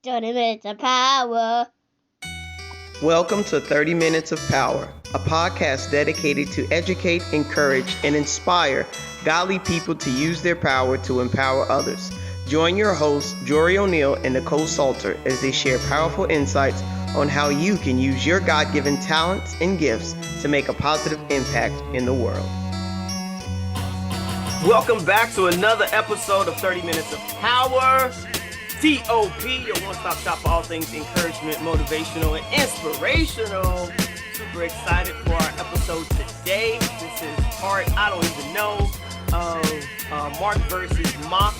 30 minutes of power. Welcome to 30 Minutes of Power, a podcast dedicated to educate, encourage, and inspire godly people to use their power to empower others. Join your hosts, Jory O'Neill and Nicole Salter, as they share powerful insights on how you can use your God-given talents and gifts to make a positive impact in the world. Welcome back to another episode of 30 Minutes of Power. TOP, your one-stop shop for all things encouragement, motivational, and inspirational. Super excited for our episode today. This is part, I don't even know, of Mark versus Mock.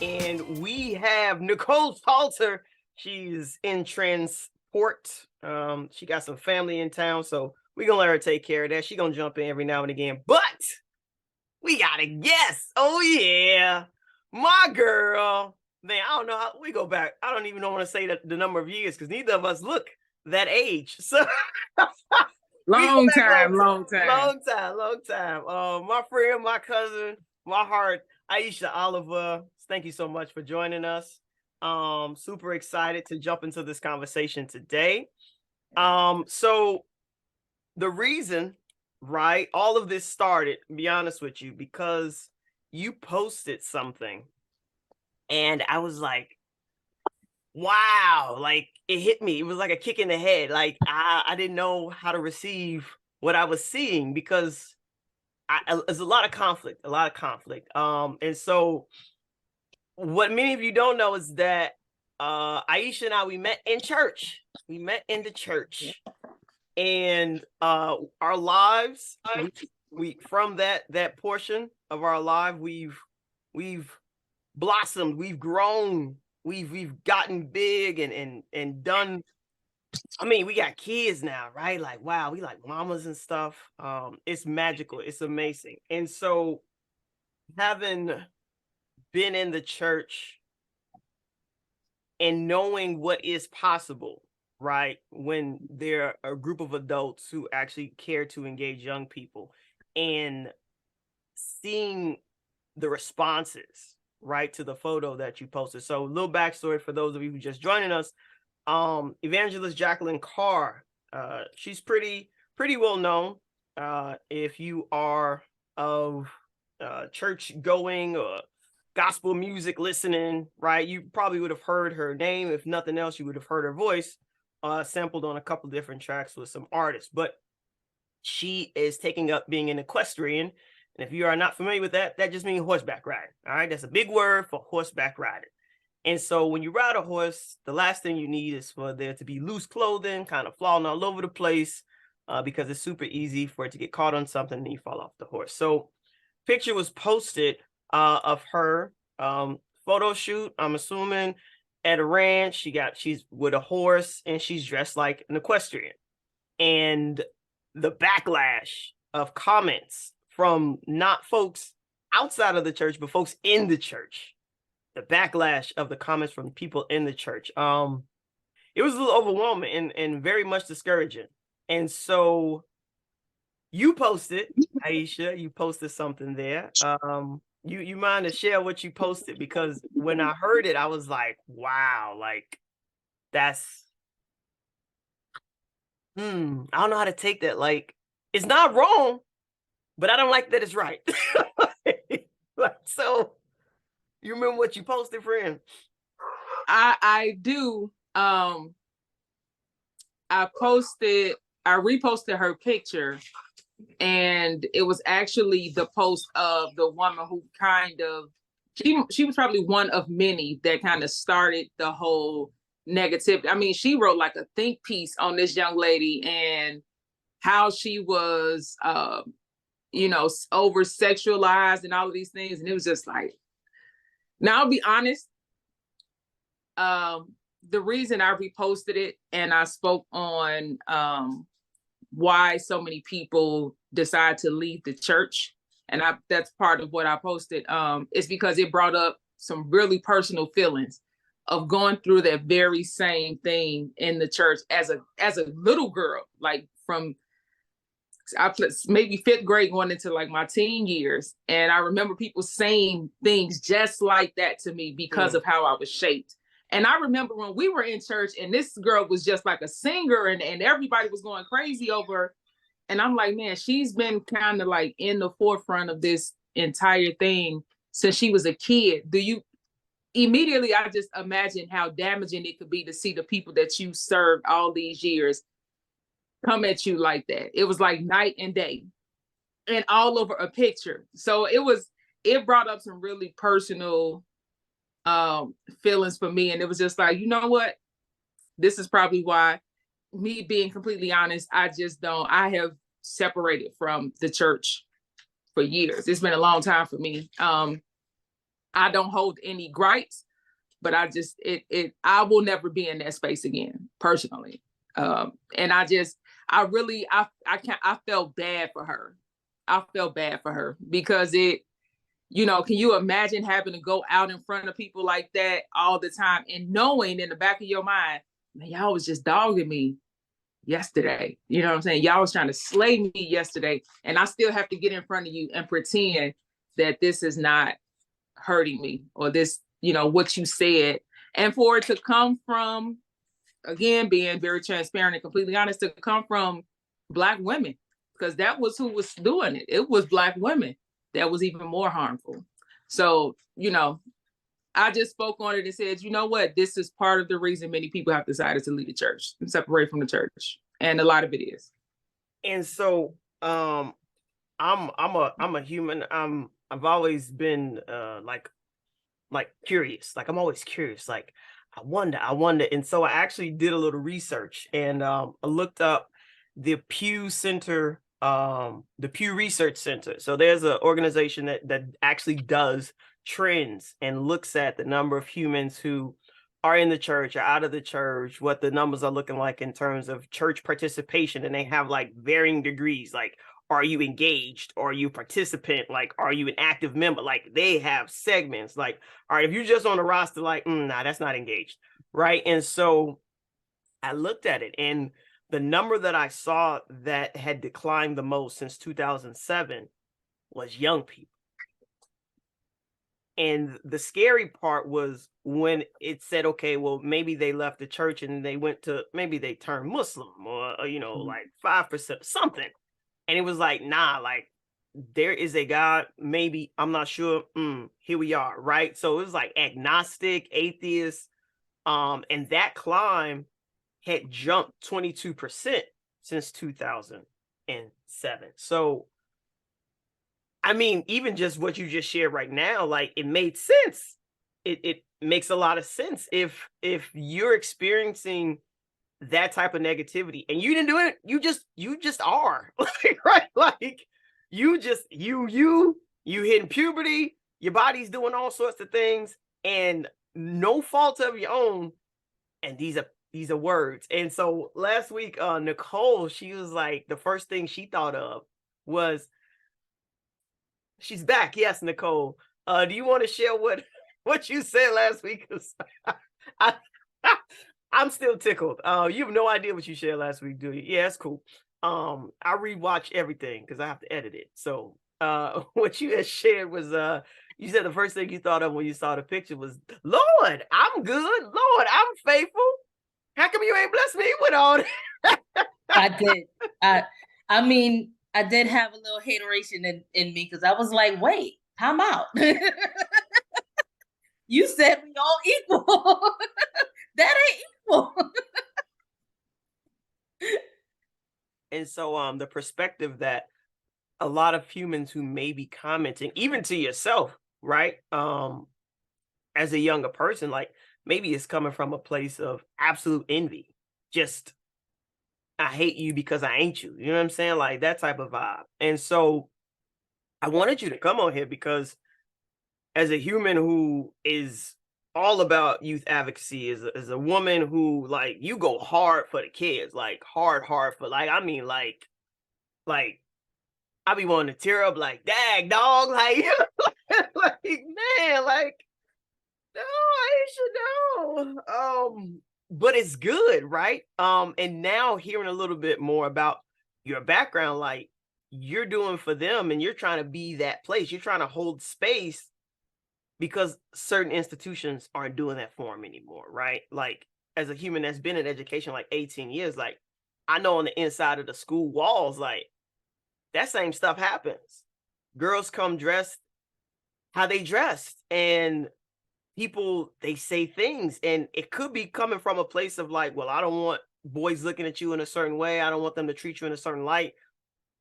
And we have Nicole Salter. She's in transport. She got some family in town, so we're going to let her take care of that. She's going to jump in every now and again. But we got a guest. Oh, yeah. My girl. Man, I don't know how we go back. I don't even want to say the number of years because neither of us look that age. So long time. My friend, my cousin, my heart, Aisha Oliver. Thank you so much for joining us. Super excited to jump into this conversation today. So the reason, right, all of this started, to be honest with you, because you posted something. And I was like, wow, like it hit me. It was like a kick in the head. Like I didn't know how to receive what I was seeing because there's a lot of conflict. And so what many of you don't know is that Aisha and I, we met in church. We met in the church. And our lives, we from that portion of our life, we've blossomed, we've grown, we've gotten big and done. I mean, we got kids now, right? Like, wow, we like mamas and stuff. It's magical, it's amazing. And so having been in the church and knowing what is possible, right, when there are a group of adults who actually care to engage young people and seeing the responses, right, to the photo that you posted. So a little backstory for those of you who just joining us. Evangelist Jacqueline Carr, she's pretty well known. If you are of church going or gospel music listening, right, you probably would have heard her name. If nothing else, you would have heard her voice sampled on a couple different tracks with some artists. But she is taking up being an equestrian. And if you are not familiar with that, that just means horseback riding. All right, that's a big word for horseback riding. And so when you ride a horse, the last thing you need is for there to be loose clothing, kind of falling all over the place, because it's super easy for it to get caught on something and you fall off the horse. So picture was posted of her photo shoot, I'm assuming, at a ranch. She's with a horse and she's dressed like an equestrian. And the backlash of comments from not folks outside of the church, but folks in the church. The backlash of the comments from people in the church. It was a little overwhelming and very much discouraging. And so you posted, Aisha, you posted something there. You mind to share what you posted? Because when I heard it, I was like, wow, like that's, I don't know how to take that. Like, it's not wrong, but I don't like that it's right. Like, so you remember what you posted, friend? I do. I reposted her picture, and it was actually the post of the woman who kind of, she was probably one of many that kind of started the whole negativity. I mean, she wrote like a think piece on this young lady and how she was, over sexualized and all of these things. And it was just like, now I'll be honest. The reason I reposted it and I spoke on why so many people decide to leave the church, and that's part of what I posted, is because it brought up some really personal feelings of going through that very same thing in the church as a little girl, like from maybe fifth grade going into like my teen years. And I remember people saying things just like that to me because of how I was shaped. And I remember when we were in church and this girl was just like a singer and everybody was going crazy over her. And I'm like, man, she's been kind of like in the forefront of this entire thing since she was a kid. Immediately, I just imagine how damaging it could be to see the people that you served all these years come at you like that. It was like night and day and all over a picture. So it brought up some really personal feelings for me. And it was just like, you know what? This is probably why, me being completely honest, I have separated from the church for years. It's been a long time for me. I don't hold any gripes, but I will never be in that space again, personally. And I felt bad for her. I felt bad for her because can you imagine having to go out in front of people like that all the time and knowing in the back of your mind, man, y'all was just dogging me yesterday. You know what I'm saying? Y'all was trying to slay me yesterday. And I still have to get in front of you and pretend that this is not hurting me or this, what you said. And for it to come from, again, being very transparent and completely honest, to come from Black women, because that was who was doing it. It was Black women that was even more harmful. So, I just spoke on it and said, you know what, this is part of the reason many people have decided to leave the church and separate from the church. And a lot of it is. And so I'm a human. I've always been like curious. Like I'm always curious. Like I wonder. And so I actually did a little research and I looked up the Pew Center, the Pew Research Center. So there's an organization that actually does trends and looks at the number of humans who are in the church or out of the church, what the numbers are looking like in terms of church participation. And they have like varying degrees, like, are you engaged? Are you a participant? Like, are you an active member? Like they have segments like, all right, if you're just on the roster, like, nah, that's not engaged. Right. And so I looked at it and the number that I saw that had declined the most since 2007 was young people. And the scary part was when it said, okay, well, maybe they left the church and maybe they turned Muslim or like 5% something. And it was like, nah, like there is a God, maybe, I'm not sure. Here we are, right? So it was like agnostic, atheist. And that climb had jumped 22% since 2007. So I mean, even just what you just shared right now, like it made sense. It makes a lot of sense. If you're experiencing that type of negativity and you didn't do it, you just are. Right? Like you hitting puberty, your body's doing all sorts of things and no fault of your own. And these are words. And so last week, Nicole, she was like, the first thing she thought of was, she's back. Yes, Nicole. Do you want to share what you said last week? I'm still tickled. You have no idea what you shared last week, do you? Yeah, it's cool. I rewatch everything because I have to edit it. So what you had shared was you said the first thing you thought of when you saw the picture was, Lord, I'm good. Lord, I'm faithful. How come you ain't blessed me with all that? I did. I mean, I did have a little hateration in me because I was like, wait, time out. You said we all equal. That ain't equal. And so the perspective that a lot of humans who may be commenting, even to yourself, right? As a younger person, like maybe it's coming from a place of absolute envy. Just I hate you because I ain't you. You know what I'm saying? Like that type of vibe. And so I wanted you to come on here because as a human who is all about youth advocacy, as a woman who like you go hard for the kids, like hard for like, I mean, like I be wanting to tear up like, dag dog, like, like man, like, no, Aisha, no. But it's good, right? And now hearing a little bit more about your background, like you're doing for them and you're trying to be that place. You're trying to hold space because certain institutions aren't doing that for them anymore, right? Like, as a human that's been in education like 18 years, like, I know on the inside of the school walls, like, that same stuff happens. Girls come dressed how they dressed, and people, they say things, and it could be coming from a place of like, well, I don't want boys looking at you in a certain way. I don't want them to treat you in a certain light.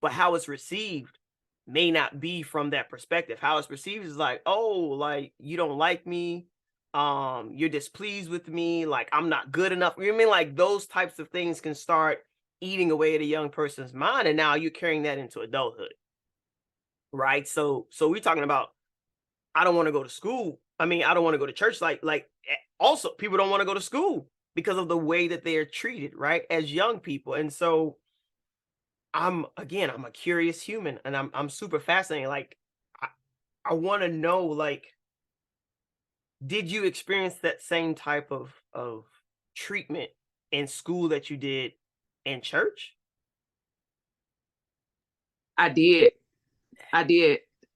But how it's received may not be from that perspective. How it's perceived is like, oh, like, you don't like me, you're displeased with me, like, I'm not good enough. You know what I mean? Like, those types of things can start eating away at a young person's mind, and now you're carrying that into adulthood, right? So we're talking about, I don't want to go to school. I mean, I don't want to go to church. Also, people don't want to go to school because of the way that they are treated, right, as young people. And so I'm a curious human, and I'm super fascinated. Like, I want to know, like, did you experience that same type of treatment in school that you did in church? I did.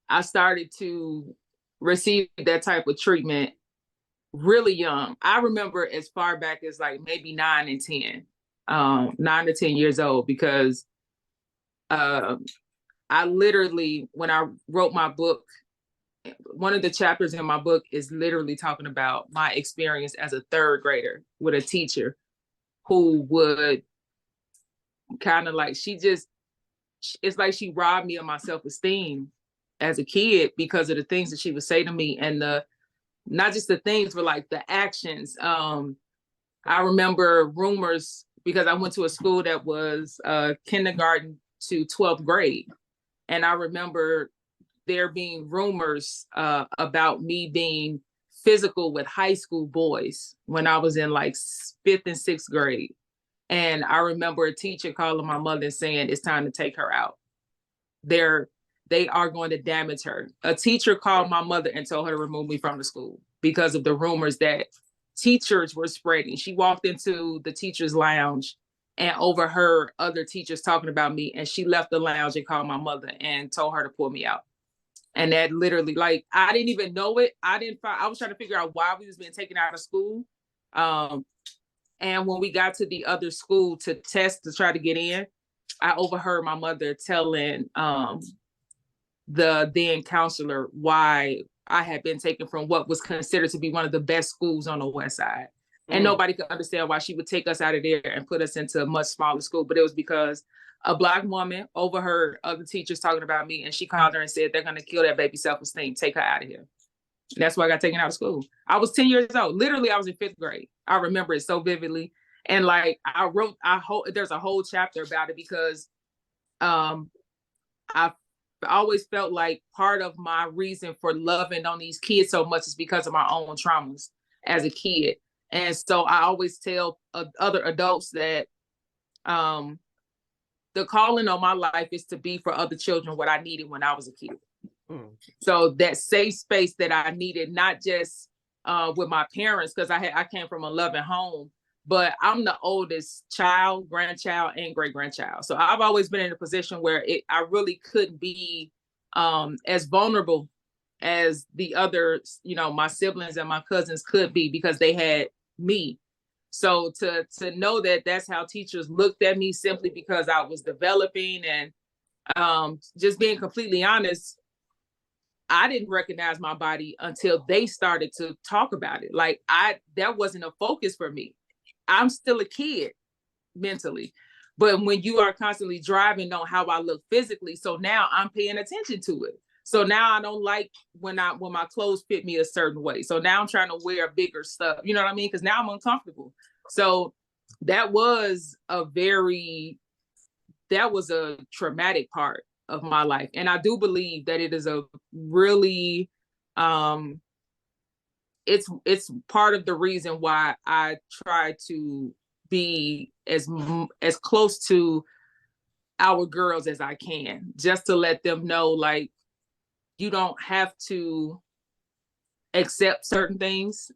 I started to receive that type of treatment really young. I remember as far back as like maybe 9 to 10 years old, because I literally, when I wrote my book, one of the chapters in my book is literally talking about my experience as a third grader with a teacher who would kind of like, it's like she robbed me of my self-esteem as a kid because of the things that she would say to me, and not just the things, but like the actions. I remember rumors, because I went to a school that was kindergarten to 12th grade. And I remember there being rumors about me being physical with high school boys when I was in like 5th and 6th grade. And I remember a teacher calling my mother and saying, it's time to take her out. They are going to damage her. A teacher called my mother and told her to remove me from the school because of the rumors that teachers were spreading. She walked into the teacher's lounge and overheard other teachers talking about me, and she left the lounge and called my mother and told her to pull me out. And that literally, like, I didn't even know it. I was trying to figure out why we was being taken out of school. And when we got to the other school to test to try to get in, I overheard my mother telling the then counselor why I had been taken from what was considered to be one of the best schools on the West Side. And nobody could understand why she would take us out of there and put us into a much smaller school. But it was because a Black woman overheard other teachers talking about me, and she called her and said, they're going to kill that baby's self-esteem. Take her out of here. And that's why I got taken out of school. I was 10 years old. Literally, I was in 5th grade. I remember it so vividly. And like, there's a whole chapter about it, because I always felt like part of my reason for loving on these kids so much is because of my own traumas as a kid. And so I always tell other adults that the calling on my life is to be for other children what I needed when I was a kid. So that safe space that I needed, not just with my parents, because I came from a loving home, but I'm the oldest child, grandchild, and great-grandchild. So I've always been in a position where I really couldn't be as vulnerable as the other, my siblings and my cousins could be, because they had me. So to know that that's how teachers looked at me simply because I was developing, and just being completely honest, I didn't recognize my body until they started to talk about it. Like, that wasn't a focus for me. I'm still a kid mentally, but when you are constantly driving on how I look physically, so now I'm paying attention to it. So now I don't like when my clothes fit me a certain way. So now I'm trying to wear bigger stuff. You know what I mean? Because now I'm uncomfortable. So that was a traumatic part of my life. And I do believe that it is a really, it's part of the reason why I try to be as close to our girls as I can, just to let them know, like, you don't have to accept certain things.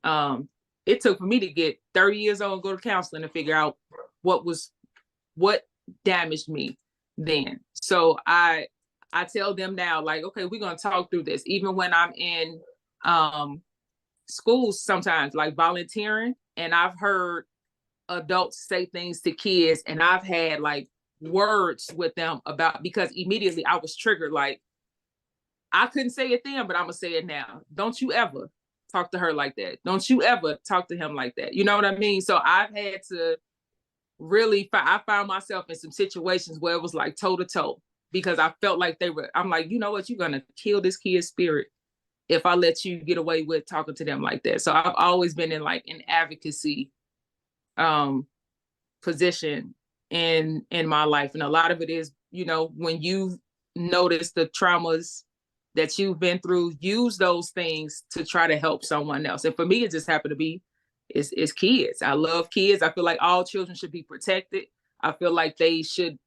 It took for me to get 30 years old and go to counseling to figure out what damaged me then. So I tell them now, like, okay, we're going to talk through this. Even when I'm in schools sometimes, like volunteering, and I've heard adults say things to kids, and I've had like words with them about, because immediately I was triggered. Like, I couldn't say it then, but I'm gonna say it now. Don't you ever talk to her like that. Don't you ever talk to him like that. You know what I mean? So I've had to really, I found myself in some situations where it was like toe to toe, because I felt like I'm like, you know what, you're gonna kill this kid's spirit if I let you get away with talking to them like that. So I've always been in like an advocacy position in my life. And a lot of it is, you know, when you notice the traumas that you've been through, use those things to try to help someone else. And for me, it just happened to be is kids. I love kids. I feel like all children should be protected. I feel like they should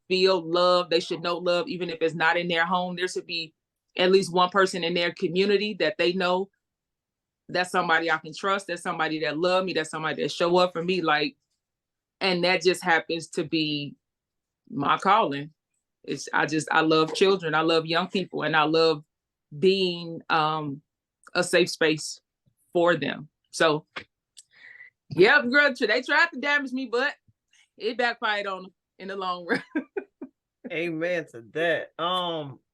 feel love. They should know love, even if it's not in their home. There should be at least one person in their community that they know that's somebody I can trust. That's somebody that love me. That's somebody that show up for me. Like, and that just happens to be my calling. I love children. I love young people, and I love being a safe space for them. So, yeah, girl, they tried to damage me, but it backfired on them in the long run. Amen to that.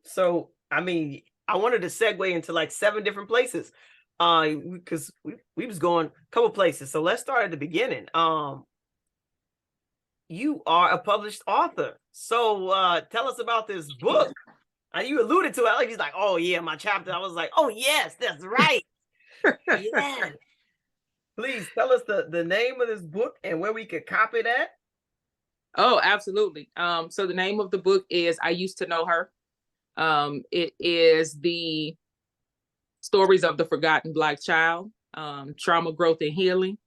So I mean, I wanted to segue into like 7 different places, because we was going a couple places. So let's start at the beginning. You are a published author. So tell us about this book. You alluded to it. Like, he's like, oh yeah, my chapter. I was like, oh yes, that's right. Yeah. Please tell us the name of this book and where we could copy that. Oh, absolutely. So the name of the book is I Used to Know Her. It is the stories of the forgotten Black child, trauma, growth, and healing.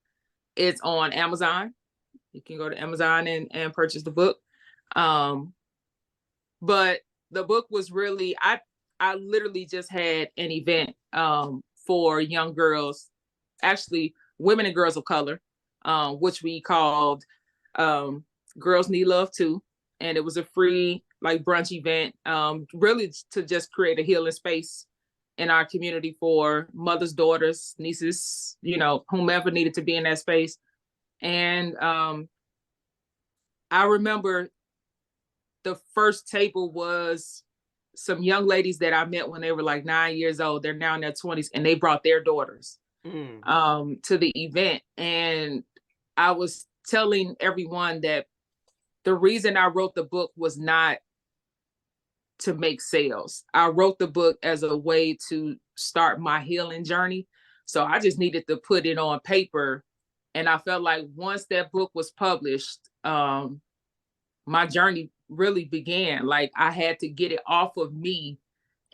It's on Amazon. You can go to Amazon and purchase the book. But the book was really, I literally just had an event for young girls, actually women and girls of color, which we called Girls Need Love Too. And it was a free like brunch event, really to just create a healing space in our community for mothers, daughters, nieces, you know, whomever needed to be in that space. And I remember the first table was some young ladies that I met when they were like 9 years old. They're now in their 20s, and they brought their daughters to the event. And I was telling everyone that the reason I wrote the book was not to make sales. I wrote the book as a way to start my healing journey. So I just needed to put it on paper. And I felt like once that book was published, my journey really began. Like, I had to get it off of me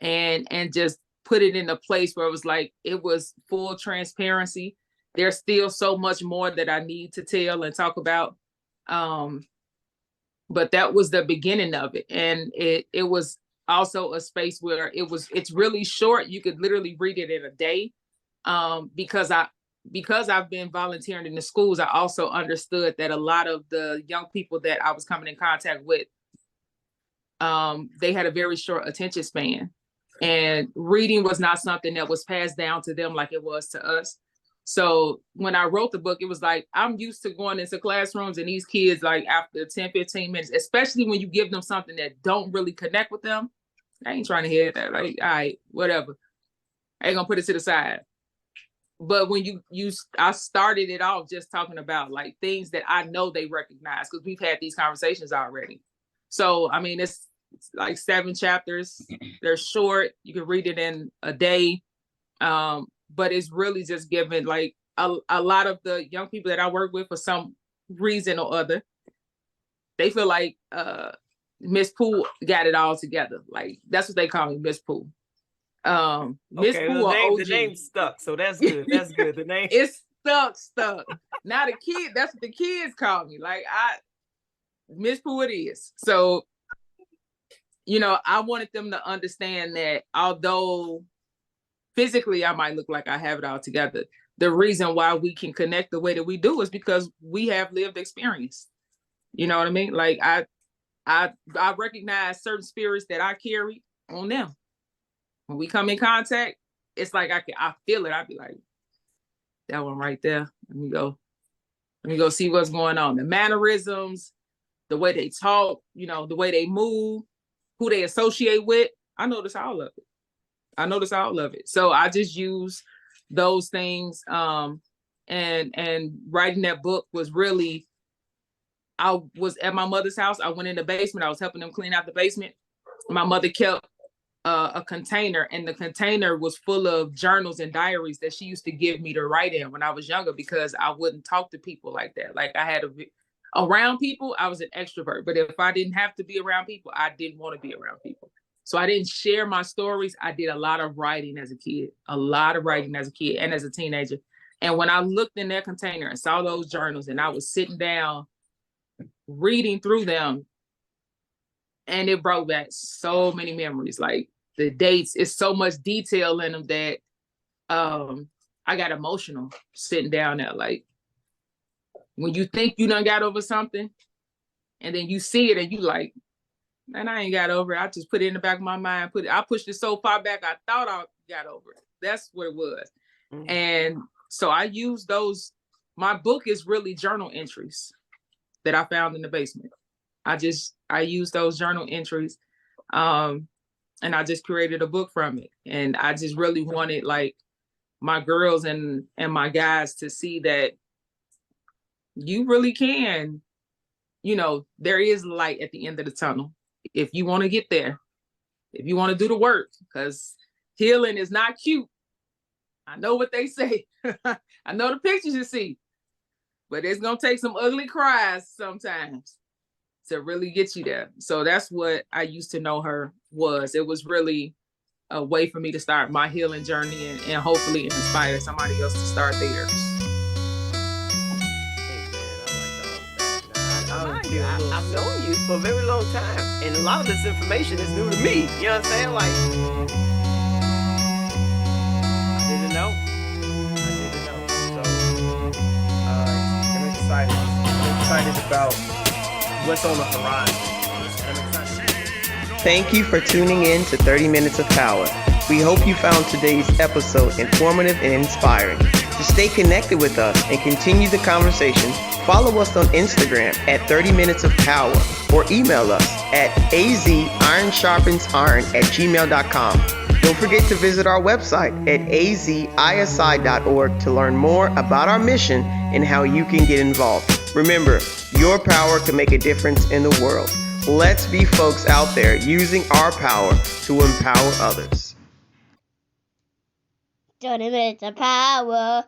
and just put it in a place where it was like, it was full transparency. There's still so much more that I need to tell and talk about. But that was the beginning of it. And it was also a space where it's really short. You could literally read it in a day. Because I've been volunteering in the schools, I also understood that a lot of the young people that I was coming in contact with, they had a very short attention span. And reading was not something that was passed down to them like it was to us. So when I wrote the book, it was like, I'm used to going into classrooms and these kids, like after 10, 15 minutes, especially when you give them something that don't really connect with them, I ain't trying to hear that. Like, all right, whatever. I ain't gonna put it to the side. But when I started it off just talking about like things that I know they recognize, because we've had these conversations already. So, I mean, it's like 7 chapters. They're short. You can read it in a day. But it's really just given like a lot of the young people that I work with, for some reason or other, they feel like Miss Pooh got it all together. Like, that's what they call me, Miss Pooh. Miss Okay, Pooh, the name stuck, so that's good. That's good. The name it's stuck. Now the kid, that's what the kids call me. Like, Miss Pooh it is. So, you know, I wanted them to understand that although physically I might look like I have it all together, the reason why we can connect the way that we do is because we have lived experience. You know what I mean? Like, I recognize certain spirits that I carry on them. When we come in contact, it's like I feel it. I'd be like, that one right there. Let me go see what's going on. The mannerisms, the way they talk, you know, the way they move, who they associate with. I notice all of it. So I just use those things. And writing that book was really, I was at my mother's house. I went in the basement. I was helping them clean out the basement. My mother kept a container, and the container was full of journals and diaries that she used to give me to write in when I was younger, because I wouldn't talk to people like that. Like around people, I was an extrovert, but if I didn't have to be around people, I didn't want to be around people. So I didn't share my stories. I did a lot of writing as a kid and as a teenager. And when I looked in that container and saw those journals, and I was sitting down reading through them, and it brought back so many memories. Like the dates, it's so much detail in them that I got emotional sitting down there. Like when you think you done got over something, and then you see it and you like, man, I ain't got over it. I just put it in the back of my mind. I pushed it so far back, I thought I got over it. That's what it was. Mm-hmm. And so I use those. My book is really journal entries that I found in the basement. I used those journal entries, and I just created a book from it. And I just really wanted like my girls and my guys to see that you really can, you know, there is light at the end of the tunnel. If you want to get there, if you want to do the work, because healing is not cute. I know what they say. I know the pictures you see, but it's going to take some ugly cries sometimes to really get you there. So that's what I used to know her was. It was really a way for me to start my healing journey and hopefully inspire somebody else to start theirs. I've known you for a very long time, and a lot of this information is new to me. You know what I'm saying? Like, I didn't know. So, I'm excited. I'm excited about what's on the horizon. Thank you for tuning in to 30 Minutes of Power. We hope you found today's episode informative and inspiring. To stay connected with us and continue the conversation, follow us on Instagram at 30 Minutes of Power or email us at azironsharpensiron@gmail.com. Don't forget to visit our website at azisi.org to learn more about our mission and how you can get involved. Remember, your power can make a difference in the world. Let's be folks out there using our power to empower others. 30 minutes of power.